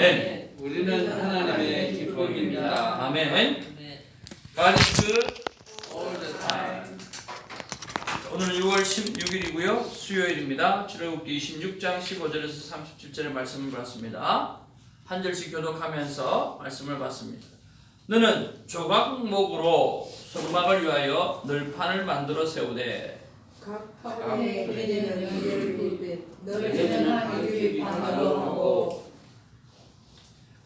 네. 우리는 하나님의 기쁨입니다. 아멘. God is good all the time. 오늘 6월 16일이고요. 수요일입니다. 출애굽기 26장 15절에서 37절의 말씀을 봤습니다. 한 절씩 교독하면서 말씀을 봤습니다. 너는 조각목으로 성막을 위하여 널판을 만들어 세우되 각 판에 그리는 연결을 빗빛 너희는 한 규빗 반으로 하고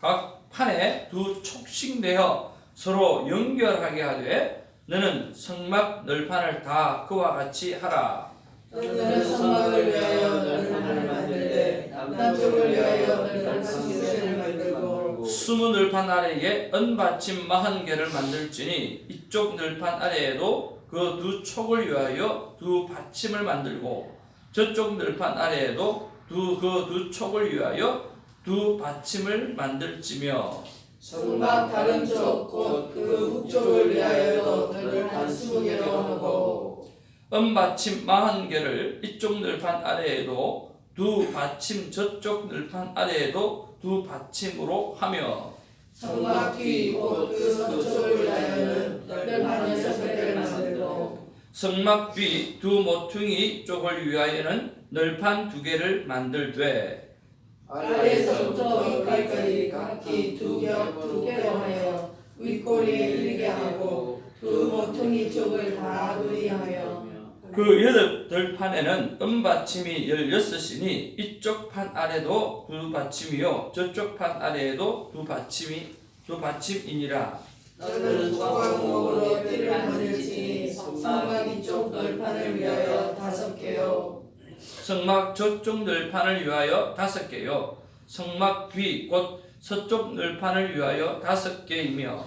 각 판에 두 촉씩 내어 서로 연결하게 하되 너는 성막 널판을 다 그와 같이 하라. 너는 성막을 위하여 널판을 만들되 남쪽을 위하여 널판 20개를 만들고 스무 널판 아래에 은받침 40개를 만들지니 이쪽 널판 아래에도 그 두 촉을 위하여 두 받침을 만들고 저쪽 널판 아래에도 그 두 촉을 위하여 두 받침을 만들지며 성막 다른 쪽 곧 그 북쪽을 위하여도 널판 20개로 하고 은받침 40개를 이쪽 널판 아래에도 두 받침 저쪽 널판 아래에도 두 받침으로 하며 성막 뒤 곧 그 서쪽을 위하여는 널판 6개를 만들고 성막 뒤 두 모퉁이 쪽을 위하여는 널판 2개를 만들되 아래서부터 위까지 각기 두 개로 하여 윗꼬리에 이르게 하고 두 모퉁이 쪽을 다 누이하며 그 여덟 널판에는 은받침이 16이니 이쪽 판 아래도 두 받침이요 저쪽 판 아래에도 두 받침이니라. 너는 조각목으로 띠를 만들지니 성막 이쪽 널판을 위하여 5개요 성막 저쪽 널판을 위하여 5개요 성막 뒤 곧 서쪽 널판을 위하여 5개이며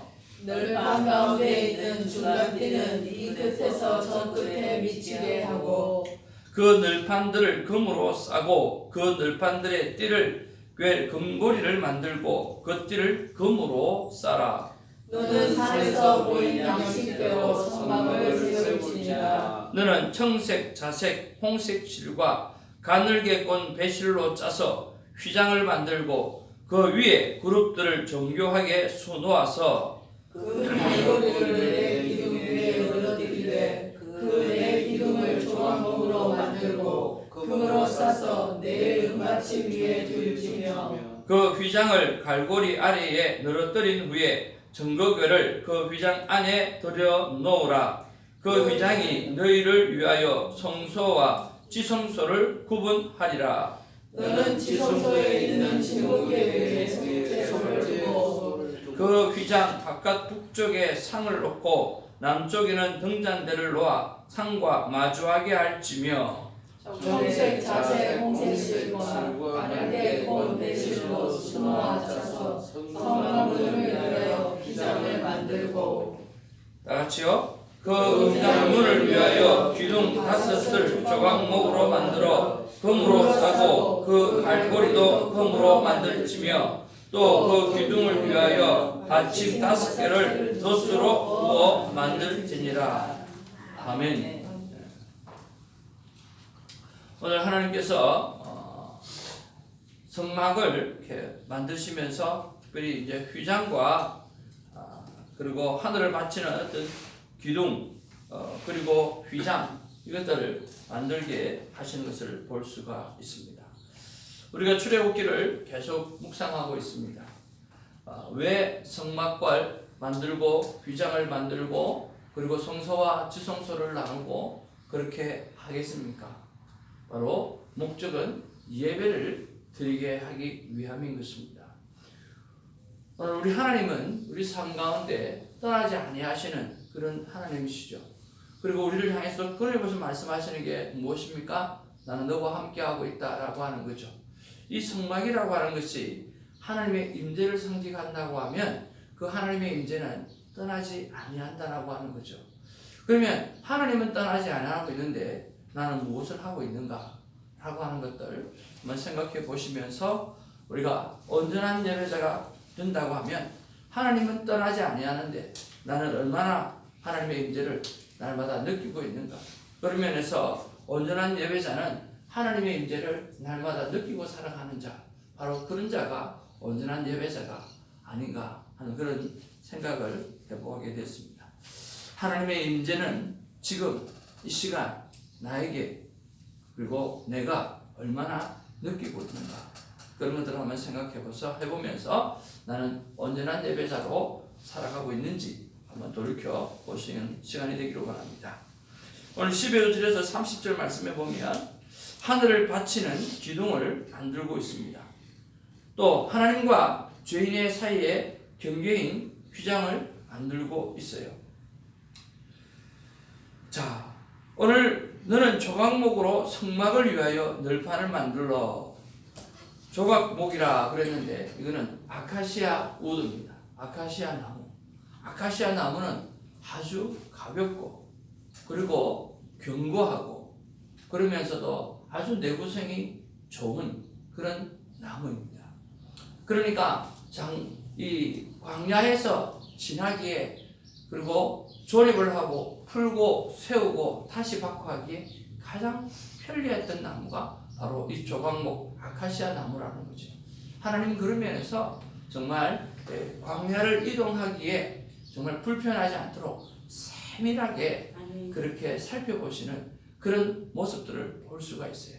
널판 가운데 있는 중간 띠는 이 끝에서 저 끝에 미치게 하고 그 널판들을 금으로 싸고 그 널판들의 띠를 꿰 금고리를 만들고 그 띠를 금으로 싸라. 너는 산에서 보인 양식대로 성막을 세울지니라 너는 청색, 자색, 홍색 실과 가늘게 꼰 배실로 짜서 휘장을 만들고 그 위에 그룹들을 정교하게 수놓아서 그 갈고리를 내 기둥 위에 올려드리되 그 내 기둥을 조각목으로 만들고 금으로 싸서 내 은받침 위에 둘지며 그 휘장을 갈고리 아래에 늘어뜨린 후에 증거궤를 그 휘장 안에 들여 놓으라. 그 휘장이 너희를 위하여 성소와 지성소를 구분하리라. 너는 지성소에 있는 증거궤 위에 손을 두고 그 휘장 바깥 북쪽에 상을 놓고 남쪽에는 등잔대를 놓아 상과 마주하게 할지며 청색, 자색, 홍색 실과 가늘게 꼰 배실로 수놓아 짜서 성막문을 위하여 휘장을 만들고 다 같이요. 그 휘장문을 위하여 기둥 5을 조각목으로 만들어 금으로 싸고 그 갈고리도 금으로 만들지며 또 그 기둥을 위하여 받침 5개를 돛으로 부어 만들지니라. 아멘. 오늘 하나님께서 성막을 이렇게 만드시면서 특별히 이제 휘장과 그리고 하늘을 바치는 어떤 기둥 그리고 휘장 이것들을 만들게 하시는 것을 볼 수가 있습니다. 우리가 출애굽기를 계속 묵상하고 있습니다. 왜 성막을 만들고 휘장을 만들고 그리고 성소와 지성소를 나누고 그렇게 하겠습니까? 바로 목적은 예배를 드리게 하기 위함인 것입니다. 오늘 우리 하나님은 우리 삶 가운데 떠나지 아니하시는 그런 하나님이시죠. 그리고 우리를 향해서 끊임없이 말씀하시는 게 무엇입니까? 나는 너와 함께하고 있다라고 하는 거죠. 이 성막이라고 하는 것이 하나님의 임재를 상징한다고 하면 그 하나님의 임재는 떠나지 아니한다라고 하는 거죠. 그러면 하나님은 떠나지 아니하고 있는데 나는 무엇을 하고 있는가? 라고 하는 것들 한번 생각해 보시면서 우리가 온전한 예배자가 된다고 하면 하나님은 떠나지 아니하는데 나는 얼마나 하나님의 임재를 날마다 느끼고 있는가? 그런 면에서 온전한 예배자는 하나님의 임재를 날마다 느끼고 살아가는 자, 바로 그런 자가 온전한 예배자가 아닌가 하는 그런 생각을 해보게 됐습니다. 하나님의 임재는 지금 이 시간 나에게 그리고 내가 얼마나 느끼고 있는가 그런 것들을 한번 해보면서 나는 온전한 예배자로 살아가고 있는지 한번 돌이켜 보시는 시간이 되기를 바랍니다. 오늘 12절에서 30절 말씀에 보면 하늘을 바치는 기둥을 만들고 있습니다. 또 하나님과 죄인의 사이에 경계인 휘장을 만들고 있어요. 자, 오늘 너는 조각목으로 성막을 위하여 널판을 만들러. 조각목이라 그랬는데 이거는 아카시아 우드입니다. 아카시아 나무. 아카시아 나무는 아주 가볍고 그리고 견고하고 그러면서도 아주 내구성이 좋은 그런 나무입니다. 그러니까 이 광야에서 지나기에 그리고 조립을 하고 풀고 세우고 다시 바꿔하기에 가장 편리했던 나무가 바로 이 조각목 아카시아 나무라는 거죠. 하나님 그런 면에서 정말 광야를 이동하기에 정말 불편하지 않도록 세밀하게 그렇게 살펴보시는 그런 모습들을 볼 수가 있어요.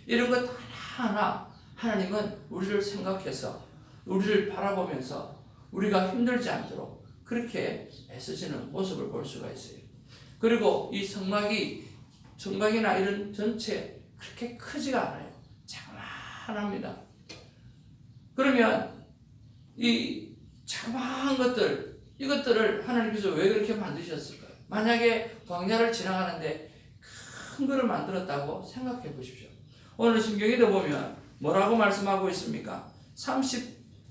이런 것 하나하나 하나님은 우리를 생각해서 우리를 바라보면서 우리가 힘들지 않도록 그렇게 애쓰시는 모습을 볼 수가 있어요. 그리고 이 성막이나 이런 전체 그렇게 크지가 않아요. 자그마합니다. 그러면 이 자그마한 것들 이것들을 하나님께서 왜 그렇게 만드셨을까요? 만약에 광야를 지나가는데 큰 거를 만들었다고 생각해 보십시오. 오늘 성경에도 보면 뭐라고 말씀하고 있습니까?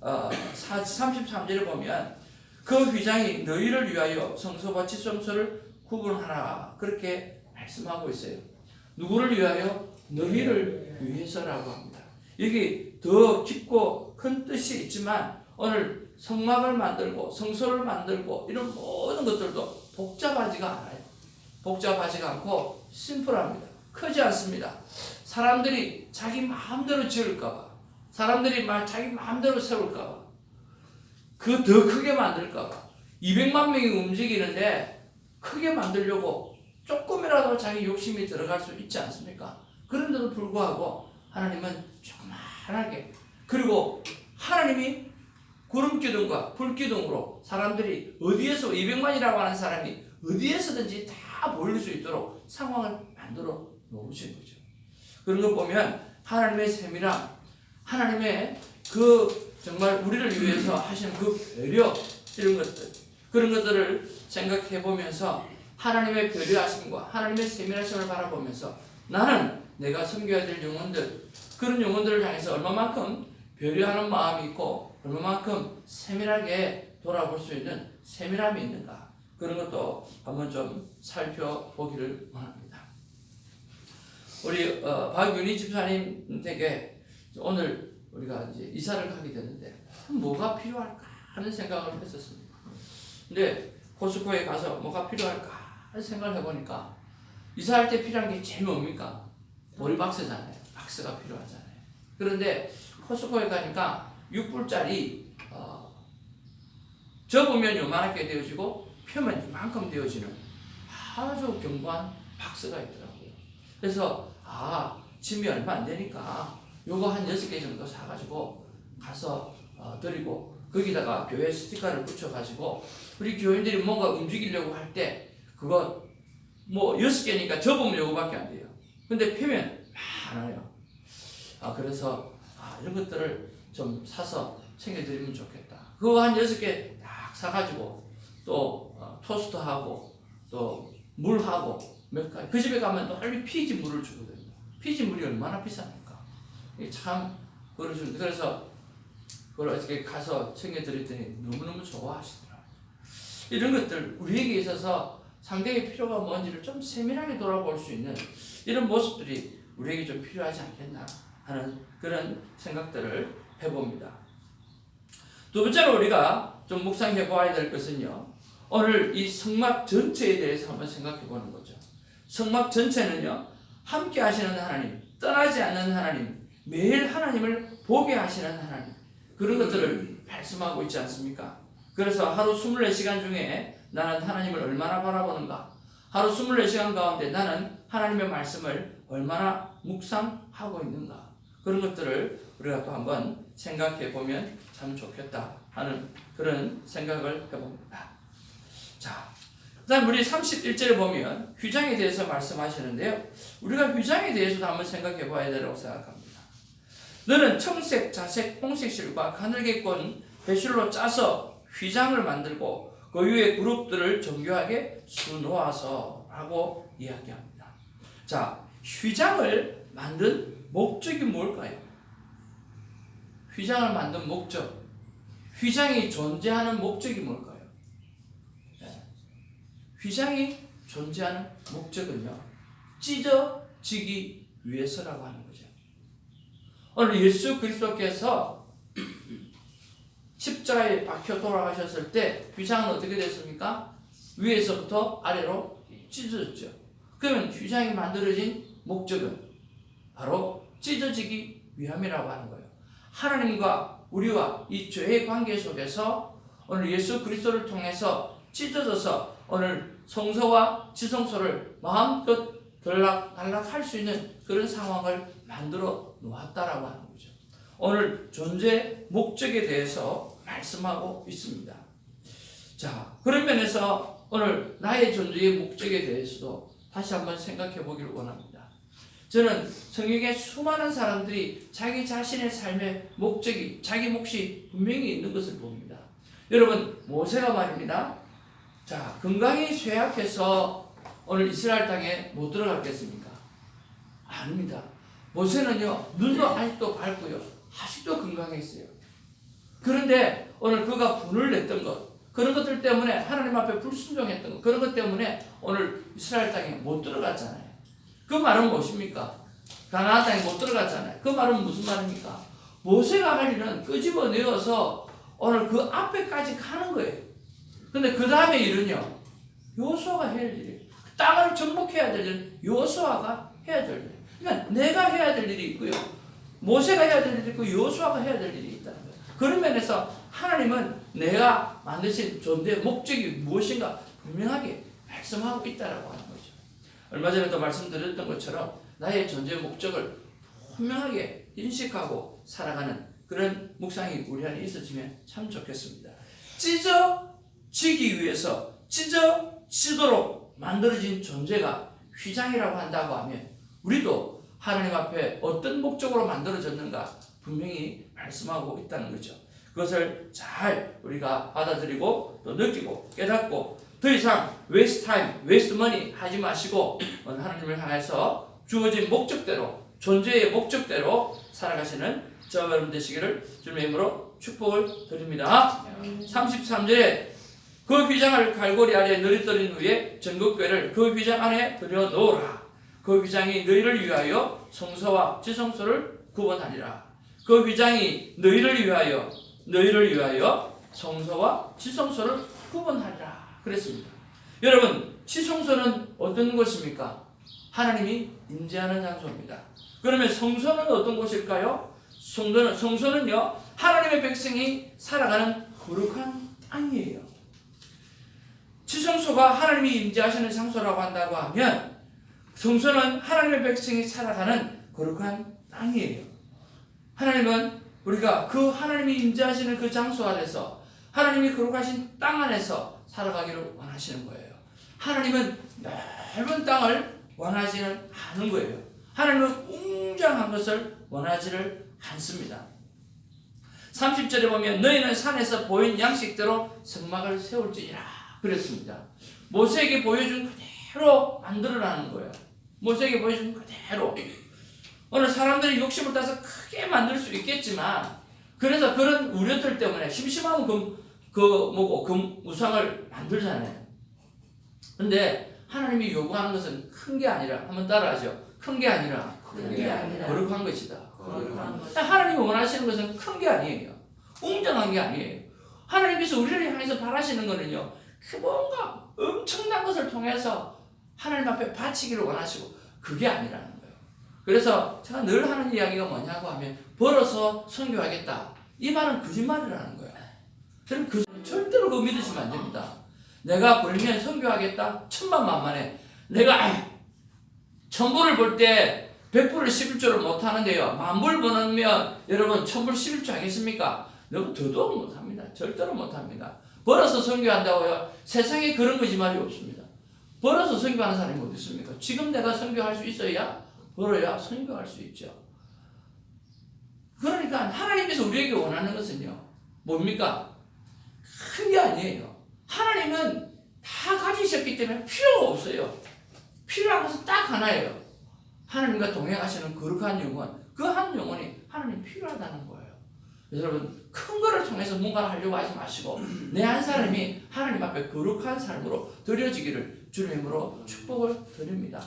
33절에 보면 그 휘장이 너희를 위하여 성소와 지성소를 구분하라 그렇게 말씀하고 있어요. 누구를 위하여? 너희를 위해서라고 합니다. 여기 더 깊고 큰 뜻이 있지만 오늘 성막을 만들고 성소를 만들고 이런 모든 것들도 복잡하지가 않아요. 복잡하지가 않고 심플합니다. 크지 않습니다. 사람들이 자기 마음대로 지을까봐 사람들이 자기 마음대로 세울까봐 그 더 크게 만들까봐 200만 명이 움직이는데 크게 만들려고 조금이라도 자기 욕심이 들어갈 수 있지 않습니까? 그런데도 불구하고 하나님은 조그만하게 그리고 하나님이 구름기둥과 불기둥으로 사람들이 어디에서 200만이라고 하는 사람이 어디에서든지 다 모일 수 있도록 상황을 만들어 놓으신 거죠. 그런 거 보면 하나님의 세밀함, 하나님의 그 정말 우리를 위해서 하시는 그 배려 이런 것들 그런 것들을 생각해 보면서 하나님의 배려하심과 하나님의 세밀하심을 바라보면서 나는 내가 섬겨야 될 영혼들 그런 영혼들을 향해서 얼마만큼 배려하는 마음이 있고 얼마만큼 세밀하게 돌아볼 수 있는 세밀함이 있는가 그런 것도 한번 좀 살펴보기를 원합니다. 우리 박윤희 집사님 댁에 오늘 우리가 이제 이사를 가게 되는데 뭐가 필요할까 하는 생각을 했었습니다. 근데 코스코에 가서 뭐가 필요할까 하는 생각을 해보니까 이사할 때 필요한 게 제일 뭡니까? 보리박스잖아요. 박스가 필요하잖아요. 그런데 코스코에 가니까 6불짜리 접으면 요만하게 되어지고 펴면 이만큼 되어지는 아주 견고한 박스가 있더라고요. 그래서 짐이 얼마 안 되니까 요거 한 6개 정도 사가지고 가서 드리고 거기다가 교회 스티커를 붙여가지고 우리 교인들이 뭔가 움직이려고 할 때 그거 뭐 6개니까 접으면 요거밖에 안 돼요. 근데 펴면 많아요. 그래서 이런 것들을 좀 사서 챙겨드리면 좋겠다. 그거 한 6개 딱 사가지고 또 토스트하고 또 물하고 몇 가지 그 집에 가면 또 빨리 피지 물을 주거든요. 피지 물이 얼마나 비쌉니까? 참 그러시는데 그래서 그걸 어떻게 가서 챙겨드렸더니 너무너무 좋아하시더라고요. 이런 것들 우리에게 있어서 상대의 필요가 뭔지를 좀 세밀하게 돌아볼 수 있는 이런 모습들이 우리에게 좀 필요하지 않겠나 하는 그런 생각들을 해봅니다. 두 번째로 우리가 좀 묵상해 보아야 될 것은요. 오늘 이 성막 전체에 대해서 한번 생각해 보는 거죠. 성막 전체는요. 함께 하시는 하나님, 떠나지 않는 하나님, 매일 하나님을 보게 하시는 하나님 그런 것들을 말씀하고 있지 않습니까? 그래서 하루 24시간 중에 나는 하나님을 얼마나 바라보는가? 하루 24시간 가운데 나는 하나님의 말씀을 얼마나 묵상하고 있는가? 그런 것들을 우리가 또 한번 생각해 보면 참 좋겠다 하는 그런 생각을 해봅니다. 자, 그다음 우리 31절에 보면 휘장에 대해서 말씀하시는데요. 우리가 휘장에 대해서도 한번 생각해 봐야 되라고 생각합니다. 너는 청색, 자색, 홍색 실과 가늘게 꼰 배실로 짜서 휘장을 만들고 그 위에 그룹들을 정교하게 수놓아서 라고 이야기합니다. 자, 휘장을 만든 목적이 뭘까요? 휘장을 만든 목적, 휘장이 존재하는 목적이 뭘까요? 휘장이 존재하는 목적은요, 찢어지기 위해서라고 하는 거죠. 오늘 예수 그리스도께서 십자가에 박혀 돌아가셨을 때 휘장은 어떻게 됐습니까? 위에서부터 아래로 찢어졌죠. 그러면 휘장이 만들어진 목적은 바로 찢어지기 위함이라고 하는 거예요. 하나님과 우리와 이 죄의 관계 속에서 오늘 예수 그리스도를 통해서 찢어져서 오늘 성소와 지성소를 마음껏 단락할 수 있는 그런 상황을 만들어 놓았다라고 하는 거죠. 오늘 존재 목적에 대해서 말씀하고 있습니다. 자, 그런 면에서 오늘 나의 존재의 목적에 대해서도 다시 한번 생각해 보기를 원합니다. 저는 성경에 수많은 사람들이 자기 자신의 삶의 목적이, 자기 몫이 분명히 있는 것을 봅니다. 여러분, 모세가 말입니다. 자, 건강이 쇠약해서 오늘 이스라엘 땅에 못 들어갔겠습니까? 아닙니다. 모세는요, 눈도 아직도 밝고요, 아직도 건강했어요. 그런데 오늘 그가 분을 냈던 것, 그런 것들 때문에 하나님 앞에 불순종했던 것, 그런 것 때문에 오늘 이스라엘 땅에 못 들어갔잖아요. 그 말은 무엇입니까? 가나안 땅에 못 들어갔잖아요. 그 말은 무슨 말입니까? 모세가 할 일은 끄집어내어서 오늘 그 앞에까지 가는 거예요. 근데 그 다음에 일은요, 여호수아가 해야 될 일이에요. 땅을 정복해야 될 일은 여호수아가 해야 될 일. 그러니까 내가 해야 될 일이 있고요, 모세가 해야 될 일이 있고, 여호수아가 해야 될 일이 있다는 거예요. 그런 면에서 하나님은 내가 만드신 존재의 목적이 무엇인가 분명하게 말씀하고 있다라고 하는 거죠. 얼마 전에도 말씀드렸던 것처럼 나의 존재의 목적을 분명하게 인식하고 살아가는 그런 묵상이 우리 안에 있어지면 참 좋겠습니다. 찢어지기 위해서 찢어지도록 만들어진 존재가 휘장이라고 한다고 하면 우리도 하나님 앞에 어떤 목적으로 만들어졌는가 분명히 말씀하고 있다는 거죠. 그것을 잘 우리가 받아들이고 또 느끼고 깨닫고 더 이상 waste time, waste money 하지 마시고 하나님을 향해서 주어진 목적대로, 존재의 목적대로 살아가시는 저와 여러분 되시기를 주님의 이름으로 축복을 드립니다. 33절에 그 휘장을 갈고리 아래 너릿들인 후에 전국궤를 그 휘장 안에 들여놓으라. 그 휘장이 너희를 위하여 성소와 지성소를 구분하리라. 그 휘장이 너희를 위하여 성소와 지성소를 구분하리라 그랬습니다. 여러분, 지성소는 어떤 곳입니까? 하나님이 임재하는 장소입니다. 그러면 성소는 어떤 곳일까요? 성소는요, 하나님의 백성이 살아가는 거룩한 땅이에요. 지성소가 하나님이 임재하시는 장소라고 한다고 하면 성소는 하나님의 백성이 살아가는 거룩한 땅이에요. 하나님은 우리가 그 하나님이 임재하시는 그 장소 안에서, 하나님이 거룩하신 땅 안에서 살아가기를 원하시는 거예요. 하나님은 넓은 땅을 원하지는 않은 거예요. 하나님은 웅장한 것을 원하지를 않습니다. 30절에 보면 너희는 산에서 보인 양식대로 성막을 세울지니라 그랬습니다. 모세에게 보여준 그대로 만들어라는 거예요. 모세에게 보여준 그대로. 오늘 사람들이 욕심을 따서 크게 만들 수 있겠지만, 그래서 그런 우려들 때문에 심심하면 금 우상을 만들잖아요. 근데 하나님이 요구하는 것은 큰 게 아니라, 한번 따라하죠. 큰 게 아니라 거룩한 것이다. 하나님이 원하시는 것은 큰 게 아니에요. 웅장한 게 아니에요. 하나님께서 우리를 향해서 바라시는 것은요, 뭔가 엄청난 것을 통해서 하나님 앞에 바치기를 원하시고, 그게 아니라는 거예요. 그래서 제가 늘 하는 이야기가 뭐냐고 하면 벌어서 선교하겠다 이 말은 거짓말이라는 거야. 그럼 절대로 그거 믿으시면 안 됩니다. 내가 벌면 선교하겠다? 천만만만해. 내가 1000불을 벌 때 100불을 11조를 못하는데요. 10,000불 버는 여러분 1000불 11조 하겠습니까? 너무 더더욱 못합니다. 절대로 못합니다. 벌어서 선교한다고요? 세상에 그런 거짓말이 없습니다. 벌어서 선교하는 사람이 어디 있습니까? 지금 내가 선교할 수 있어야 벌어야 선교할 수 있죠. 그러니까 하나님께서 우리에게 원하는 것은요. 뭡니까? 큰 게 아니에요. 하나님은 다 가지셨기 때문에 필요가 없어요. 필요한 것은 딱 하나예요. 하나님과 동행하시는 거룩한 영혼. 그 한 영혼이 하나님 필요하다는 거예요. 여러분 큰 거를 통해서 뭔가를 하려고 하지 마시고 내 한 사람이 하나님 앞에 거룩한 삶으로 드려지기를 주님으로 축복을 드립니다.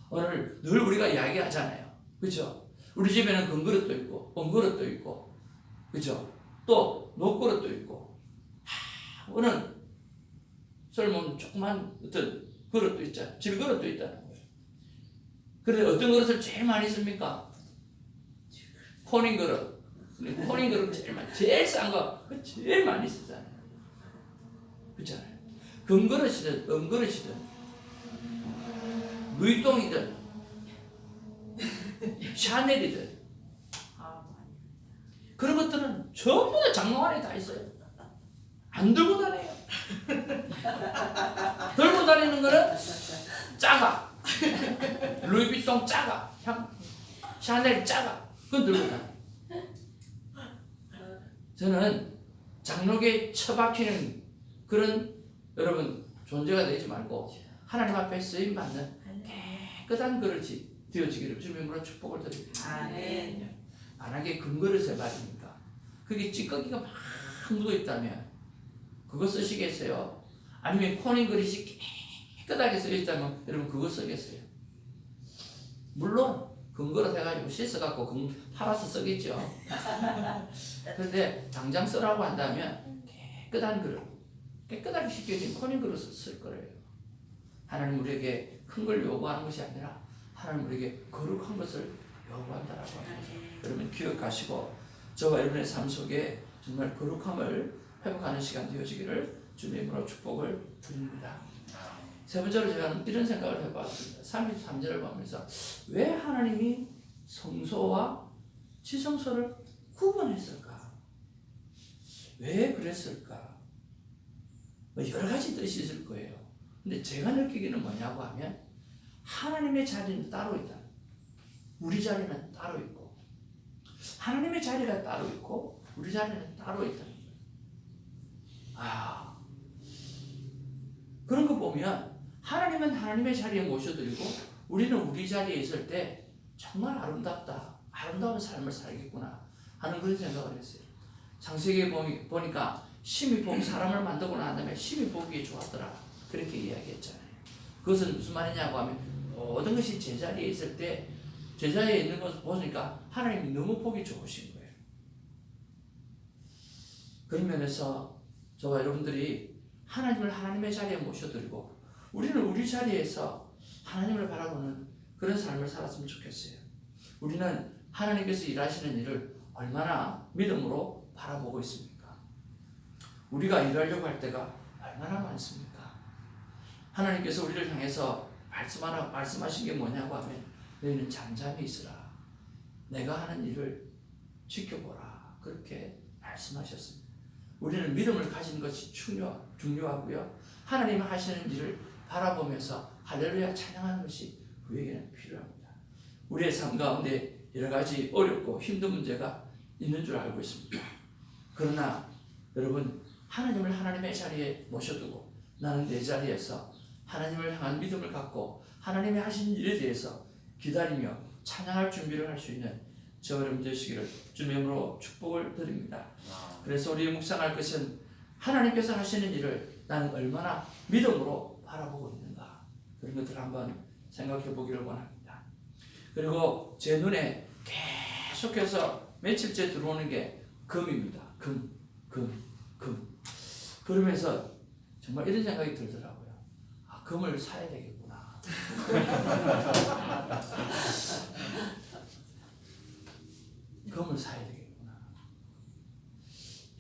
오늘 늘 우리가 이야기하잖아요. 그렇죠? 우리 집에는 금그릇도 있고 은그릇도 있고 그렇죠? 또 녹그릇도 있고 오늘 설문 조그만 어떤 그릇도 있잖아요. 질그릇도 있다는 거예요. 그런데 어떤 그릇을 제일 많이 씁니까? 코닝 그릇. 코닝 그릇 제일 싼 거 제일 많이 쓰잖아요. 그렇잖아요. 금그릇이든 은그릇이든 루이똥이든 샤넬이든 그런 것들은 전부 다 장롱 안에 다 있어요. 안 들고 다녀요. 들고 다니는 거는 작아. 루이비통 작아. 샤넬 작아. 그건 들고 다녀요. 저는 장롱에 처박히는 그런 여러분 존재가 되지 말고 하나님 앞에 쓰임받는 깨끗한 그릇이 되어지기를 주님으로 축복을 드립니다. 아멘. 만약에 금그릇에 말입니까? 그게 찌꺼기가 막 묻어있다면 그거 쓰시겠어요? 아니면 코닝 그릇이 깨끗하게 쓰여있다면 여러분 그거 쓰겠어요? 물론 금그릇 해가지고 씻어갖고 팔아서 쓰겠죠. 그런데 당장 쓰라고 한다면 깨끗한 그릇, 깨끗하게 씻겨진 코닝 그릇을 쓸 거예요. 하나님 우리에게 큰 걸 요구하는 것이 아니라 하나님 우리에게 거룩한 것을 요구한다라고 합니다. 여러분 기억하시고 저와 여러분의 삶 속에 정말 거룩함을 회복하는 시간 되어지기를 주님으로 축복을 드립니다. 세 번째로 제가 이런 생각을 해봤습니다. 33절을 보면서 왜 하나님이 성소와 지성소를 구분했을까? 왜 그랬을까? 뭐 여러 가지 뜻이 있을 거예요. 근데 제가 느끼기는 뭐냐고 하면 하나님의 자리는 따로 있다. 우리 자리는 따로 있고 하나님의 자리가 따로 있고 우리 자리는 따로 있다는 거예요. 그런 거 보면 하나님은 하나님의 자리에 모셔드리고 우리는 우리 자리에 있을 때 정말 아름답다. 아름다운 삶을 살겠구나 하는 그런 생각을 했어요. 창세기에 보니까 심히 보기 사람을 만들고 난 다음에 심히 보기에 좋았더라. 그렇게 이야기했잖아요. 그것은 무슨 말이냐고 하면 모든 것이 제자리에 있을 때 제자리에 있는 것을 보니까 하나님이 너무 보기 좋으신 거예요. 그런 면에서 저와 여러분들이 하나님을 하나님의 자리에 모셔드리고 우리는 우리 자리에서 하나님을 바라보는 그런 삶을 살았으면 좋겠어요. 우리는 하나님께서 일하시는 일을 얼마나 믿음으로 바라보고 있습니까? 우리가 일하려고 할 때가 얼마나 많습니까? 하나님께서 우리를 향해서 말씀하신 게 뭐냐고 하면 너희는 잠잠히 있으라. 내가 하는 일을 지켜보라. 그렇게 말씀하셨습니다. 우리는 믿음을 가지는 것이 중요하고요. 하나님이 하시는 일을 바라보면서 할렐루야 찬양하는 것이 우리에게는 필요합니다. 우리의 삶 가운데 여러 가지 어렵고 힘든 문제가 있는 줄 알고 있습니다. 그러나 여러분 하나님을 하나님의 자리에 모셔두고 나는 내 자리에서 하나님을 향한 믿음을 갖고 하나님이 하신 일에 대해서 기다리며 찬양할 준비를 할 수 있는 저와 여러분 되시기를 주님으로 축복을 드립니다. 그래서 우리 묵상할 것은 하나님께서 하시는 일을 나는 얼마나 믿음으로 바라보고 있는가 그런 것들을 한번 생각해 보기를 원합니다. 그리고 제 눈에 계속해서 며칠째 들어오는 게 금입니다. 금. 그러면서 정말 이런 생각이 들더라고요. 금을 사야 되겠구나. 금을 사야 되겠구나.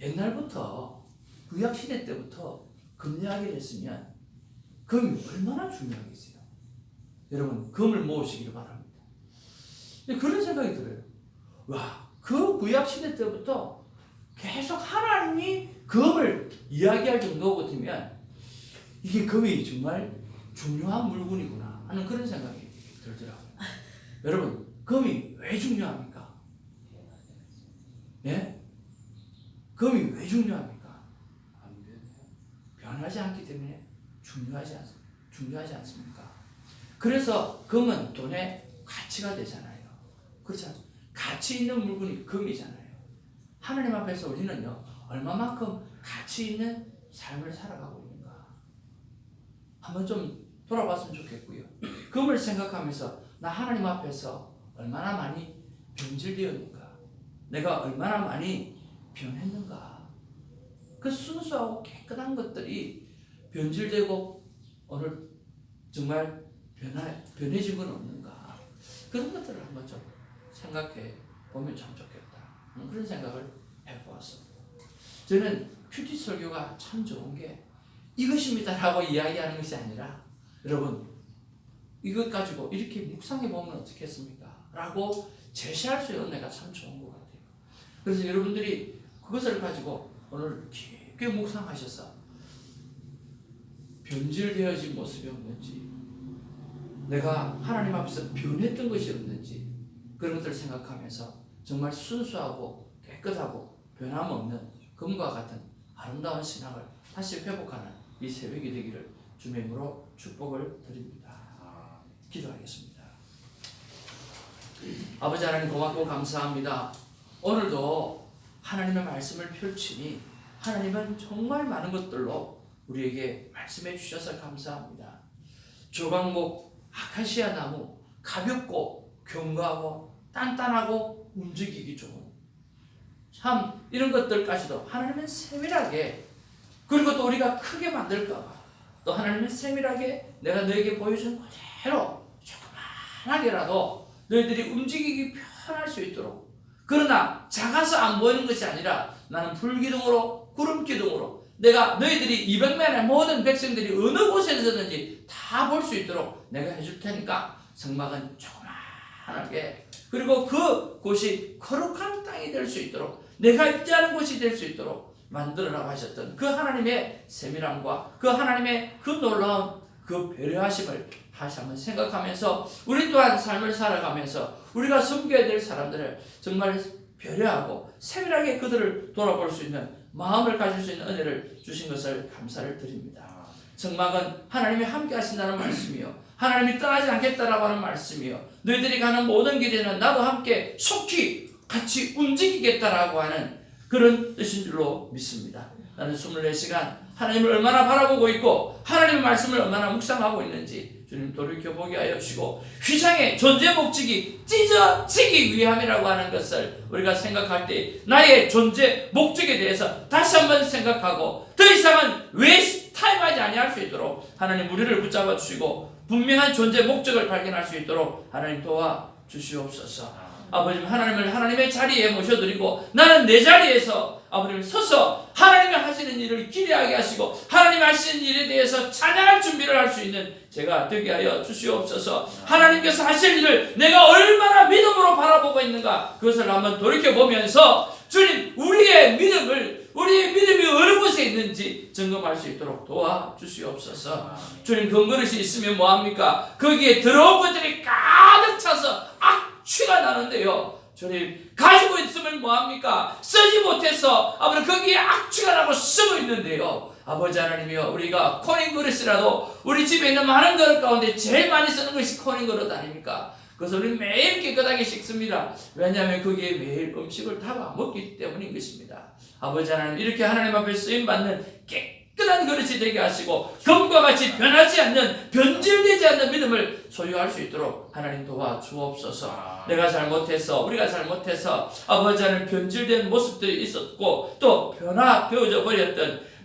옛날부터 구약 시대 때부터 금 이야기를 했으면 금이 얼마나 중요하겠어요. 여러분 금을 모으시기를 바랍니다. 그런 생각이 들어요. 와, 그 구약 시대 때부터 계속 하나님이 금을 이야기할 정도 같으면 이게 금이 정말 중요한 물건이구나 하는 그런 생각이 들더라고요. 여러분 금이 왜 중요합니까? 예? 금이 왜 중요합니까? 변하지 않기 때문에 중요하지 않습니까? 그래서 금은 돈의 가치가 되잖아요. 그렇지 않습니까? 가치 있는 물건이 금이잖아요. 하나님 앞에서 우리는요, 얼마만큼 가치 있는 삶을 살아가고 있는가. 한번 좀 돌아봤으면 좋겠고요. 금을 생각하면서 나 하나님 앞에서 얼마나 많이 변질되었는가. 내가 얼마나 많이 변했는가. 그 순수하고 깨끗한 것들이 변질되고 오늘 정말 변해진 건 없는가. 그런 것들을 한번 좀 생각해 보면 참 좋겠다. 그런 생각을 해보았습니다. 저는 큐티 설교가 참 좋은 게 이것입니다라고 이야기하는 것이 아니라 여러분 이것 가지고 이렇게 묵상해 보면 어떻겠습니까? 라고 제시할 수 있는 내가 참 좋은 것 같아요. 그래서 여러분들이 그것을 가지고 오늘 깊게 묵상하셔서 변질되어진 모습이 없는지, 내가 하나님 앞에서 변했던 것이 없는지 그런 것들을 생각하면서 정말 순수하고 깨끗하고 변함없는 금과 같은 아름다운 신앙을 다시 회복하는 이 새벽이 되기를 주님의 이름으로 축복을 드립니다. 기도하겠습니다. 아버지 하나님 고맙고 감사합니다. 오늘도 하나님의 말씀을 펼치니 하나님은 정말 많은 것들로 우리에게 말씀해 주셔서 감사합니다. 조각목 아카시아 나무 가볍고 견고하고 단단하고 움직이기 좋은 참 이런 것들까지도 하나님은 세밀하게 그리고 또 우리가 크게 만들까봐 또 하나님은 세밀하게 내가 너에게 보여준 그대로 조그만하게라도 너희들이 움직이기 편할 수 있도록 그러나 작아서 안 보이는 것이 아니라 나는 불기둥으로 구름기둥으로 내가 너희들이 200만의 모든 백성들이 어느 곳에서든지 다 볼 수 있도록 내가 해줄 테니까 성막은 조그만하게 그리고 그 곳이 거룩한 땅이 될 수 있도록 내가 있지 않은 곳이 될 수 있도록 만들어라고 하셨던 그 하나님의 세밀함과 그 하나님의 그 놀라운 그 배려하심을 다시 한번 생각하면서 우리 또한 삶을 살아가면서 우리가 섬겨야 될 사람들을 정말 배려하고 세밀하게 그들을 돌아볼 수 있는 마음을 가질 수 있는 은혜를 주신 것을 감사를 드립니다. 성막은 하나님이 함께 하신다는 말씀이요 하나님이 떠나지 않겠다라고 하는 말씀이요 너희들이 가는 모든 길에는 나도 함께 속히 같이 움직이겠다라고 하는 그런 뜻인 줄로 믿습니다. 나는 24시간 하나님을 얼마나 바라보고 있고 하나님의 말씀을 얼마나 묵상하고 있는지 주님 돌이켜보게 하여 주시고 휘장의 존재 목적이 찢어지기 위함이라고 하는 것을 우리가 생각할 때 나의 존재 목적에 대해서 다시 한번 생각하고 더 이상은 웨이스트 타임하지 아니할 수 있도록 하나님 우리를 붙잡아 주시고 분명한 존재 목적을 발견할 수 있도록 하나님 도와주시옵소서. 아버지 하나님을 하나님의 자리에 모셔드리고 나는 내 자리에서 아버지를 서서 하나님이 하시는 일을 기대하게 하시고 하나님이 하시는 일에 대해서 찬양할 준비를 할 수 있는 제가 되게 하여 주시옵소서. 하나님께서 하실 일을 내가 얼마나 믿음으로 바라보고 있는가 그것을 한번 돌이켜보면서 주님 우리의 믿음이 어느 곳에 있는지 점검할 수 있도록 도와주시옵소서. 주님 금그릇이 있으면 뭐합니까? 거기에 들어온 것들이 가득 차서 악취가 나는데요 주님 가지고 있으면 뭐합니까? 쓰지 못해서 아버지 거기에 악취가 나고 쓰고 있는데요 아버지 하나님이여 우리가 코닝 그릇이라도 우리 집에 있는 많은 그릇 가운데 제일 많이 쓰는 것이 코닝 그릇 아닙니까? 그래서 우리 매일 깨끗하게 씻습니다. 왜냐하면 거기에 매일 음식을 담아 먹기 때문인 것입니다. 아버지 하나님 이렇게 하나님 앞에 쓰임받는 깨끗한 그릇이 되게 하시고 금과 같이 변하지 않는 변질되지 않는 믿음을 소유할 수 있도록 하나님 도와주옵소서. 내가 잘못해서 우리가 잘못해서 아버지 하나님 변질된 모습들이 있었고 또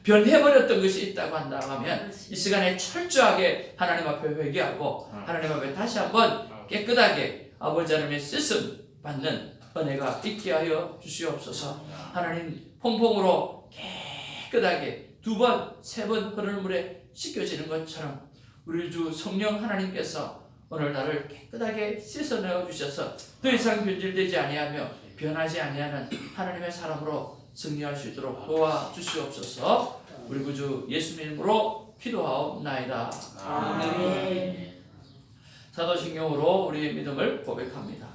변해버렸던 것이 있다고 한다면 이 시간에 철저하게 하나님 앞에 회개하고 하나님 앞에 다시 한번 깨끗하게 아버지 하나님의 쓰심 받는 은혜가 있게 하여 주시옵소서. 하나님 퐁퐁으로 깨끗하게 2번, 3번 흐르는 물에 씻겨지는 것처럼 우리 주 성령 하나님께서 오늘 나를 깨끗하게 씻어내어 주셔서 더 이상 변질되지 아니하며 변하지 아니하는 하나님의 사람으로 승리할 수 있도록 도와주시옵소서. 우리 구주 예수님 이름으로 기도하옵나이다. 아멘. 사도신경으로 우리의 믿음을 고백합니다.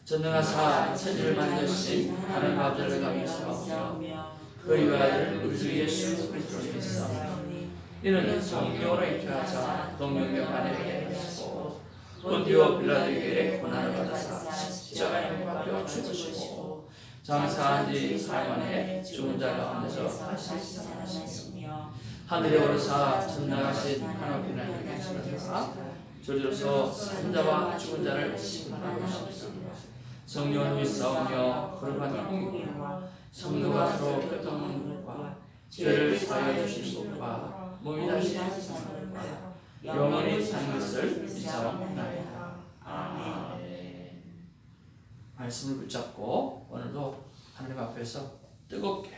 전능하사 천지를 만드신 하나님 아버지를 감사하며 그의 아들 우리 주 예수 그리스도를 믿사오니 이는 성령으로 잉태하사 동정녀 간에 계시고 본디오 빌라도에게 고난을 받으사 십자가에 못 박혀 죽으시고 장사한 지 4일 만에 죽은 자 가운데서 다시 살아나시며 하늘에 오르사 전능하신 하나님 하나님께 천사가 저리로서 산자와 죽은 자를 심판하고 싶습니다. 성령을 믿사오며 거룩한 공의와 성도가 서로 교통하는 것과 죄를 사하여 주신 것과 몸이 다시 사는 것과 영원히 사는 것을 믿사옵나이다. 아멘. 말씀을 붙잡고 오늘도 하나님 앞에서 뜨겁게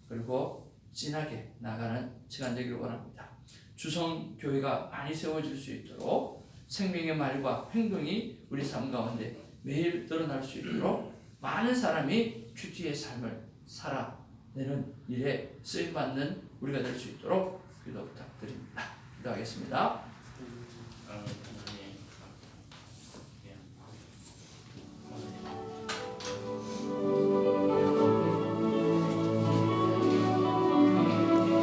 그리고 진하게 나가는 시간 되기를 원합니다. 주성교회가 많이 세워질 수 있도록 생명의 말과 행동이 우리 삶 가운데 매일 드러날 수 있도록 많은 사람이 큐티의 삶을 살아내는 일에 쓰임받는 우리가 될 수 있도록 기도 부탁드립니다. 기도하겠습니다.